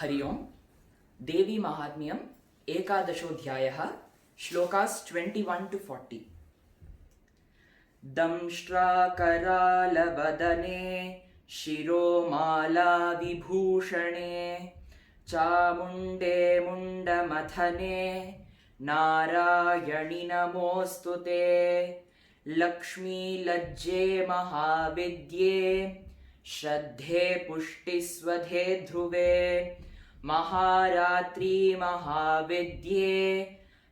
हरि ओं। देवी महात्म्यम् एकादशोऽध्यायः shlokas 21 to 40। दंष्ट्राकरालवदने शिरोमाला विभूषणे चामुण्डे मुण्डमथने नारायणि नमोऽस्तु ते। लक्ष्मीलज्जे महाविद्ये श्रद्धे पुष्टिस्वधे ध्रुवे महारात्री महाविद्ये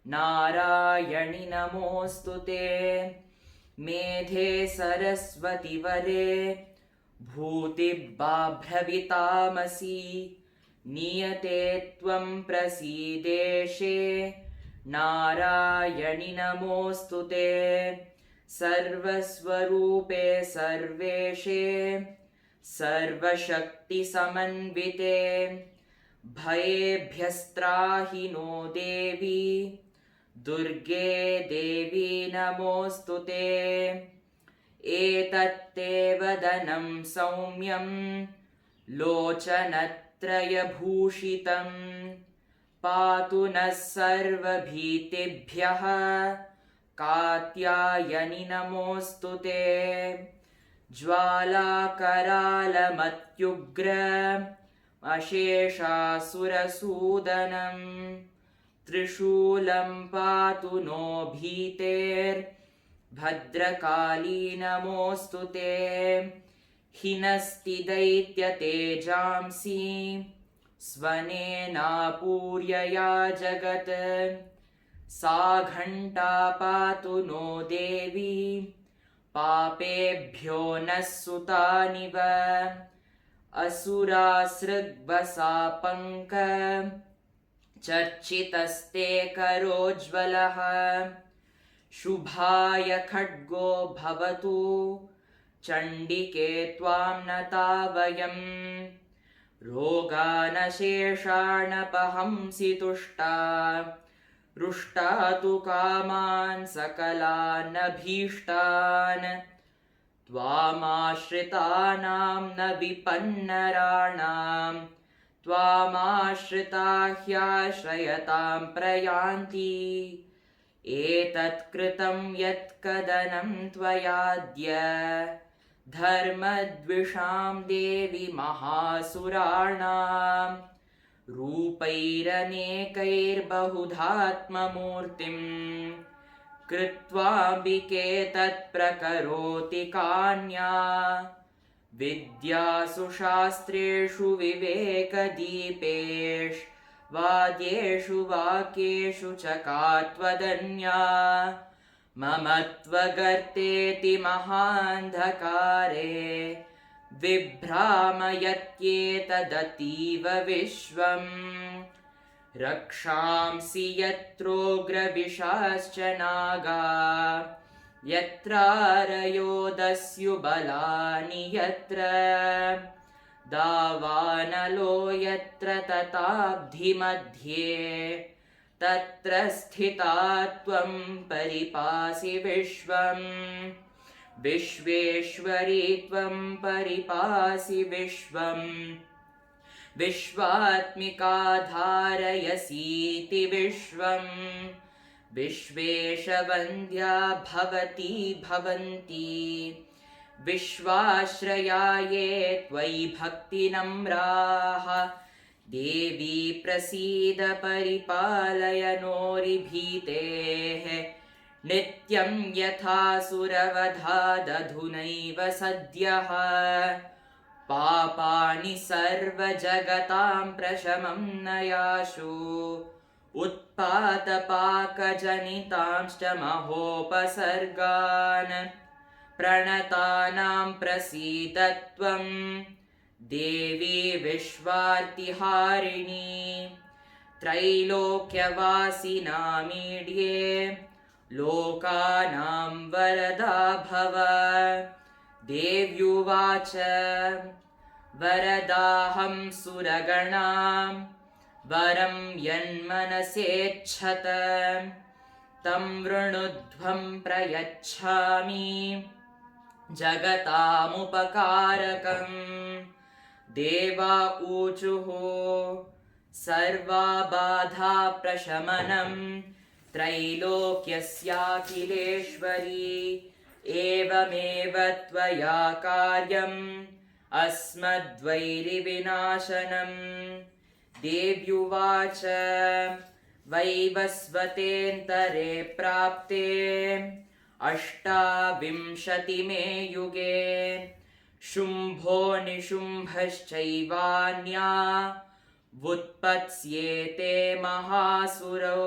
नारायणि नमोऽस्तु ते। मेधे सरस्वति वरे भूतिबाभ्रवितामसि नियते त्वं प्रसीदेशे नारायणि नमोऽस्तु ते। सर्वस्वरूपे सर्वेशे सर्वशक्तिसमन्विते भयेभ्यस्त्राहि नो देवी दुर्गे देवी नमोऽस्तु ते। एतत्ते वदनं सौम्यं लोचनत्रयभूषितं पातु नः सर्वभीतिभ्यः कात्यायनि नमोऽस्तु ते। ज्वालाकरालमत्युग्र अशेषासुरसूदनं त्रिशूलं पातु नो भीतेर्भद्रकाली नमोऽस्तु ते। हिनस्ति दैत्यतेजांसि स्वनेनापूर्यया जगत् सा घण्टा पातु नो देवी पापेभ्यो नः सुतानिव। असुरासृग्वसापङ्क चर्चितस्ते करोज्ज्वलः शुभाय खड्गो भवतु चण्डिके त्वां नता वयम्। रोगानशेषाणपहंसि तुष्टा रुष्टा तु कामान् सकलानभीष्टान् त्वामाश्रितानां न विपन्नराणां त्वामाश्रिता ह्याश्रयतां प्रयान्ति। एतत्कृतं यत्कदनं त्वयाद्य धर्मद्विषां देवि महासुराणां रूपैरनेकैर्बहुधात्ममूर्तिं कृत्वाम्बिके तत्प्रकरोति कान्या। विद्यासु शास्त्रेषु विवेकदीपेष्वाद्येषु वाक्येषु च का त्वदन्या। मम त्वगर्तेति महान्धकारे विभ्रामयत्येतदतीव विश्वम्। रक्षांसि यत्रोग्रविशाश्च नागा यत्रारयो दस्युबलानि यत्र दावानलो यत्र तताब्धिमध्ये तत्र स्थिता त्वं परिपासि विश्वम्। विश्वेश्वरी त्वं परिपासि विश्वम्। विश्वात्मिका धारयसीति विश्वम्। विश्वेशवन्द्या भवती भवन्ति विश्वाश्रया ये त्वयि भक्तिनम्राः। देवी प्रसीद परिपालय नोरिभीतेः नित्यं यथासुरवधादधुनैव सद्यः। पापानि सर्वजगतां प्रशमं नयाशु उत्पातपाकजनितांश्च महोपसर्गान् प्रणतानां प्रसीद त्वं देवी विश्वार्तिहारिणी। त्रैलोक्यवासिनामीड्ये लोकानां वरदा भव। देव्युवाच वरदाहं सुरगणां वरं यन्मनसेच्छत तं वृणुध्वं प्रयच्छामि जगतामुपकारकम्। देवा ऊचुः सर्वाबाधाप्रशमनं त्रैलोक्यस्याखिलेश्वरी एवमेव त्वया कार्यम् अस्मद्वैरिविनाशनम् देव्युवाच वैवस्वतेऽन्तरे प्राप्ते अष्टाविंशतिमे युगे शुम्भो निशुम्भश्चैवान्या वुत्पत्स्येते महासुरौ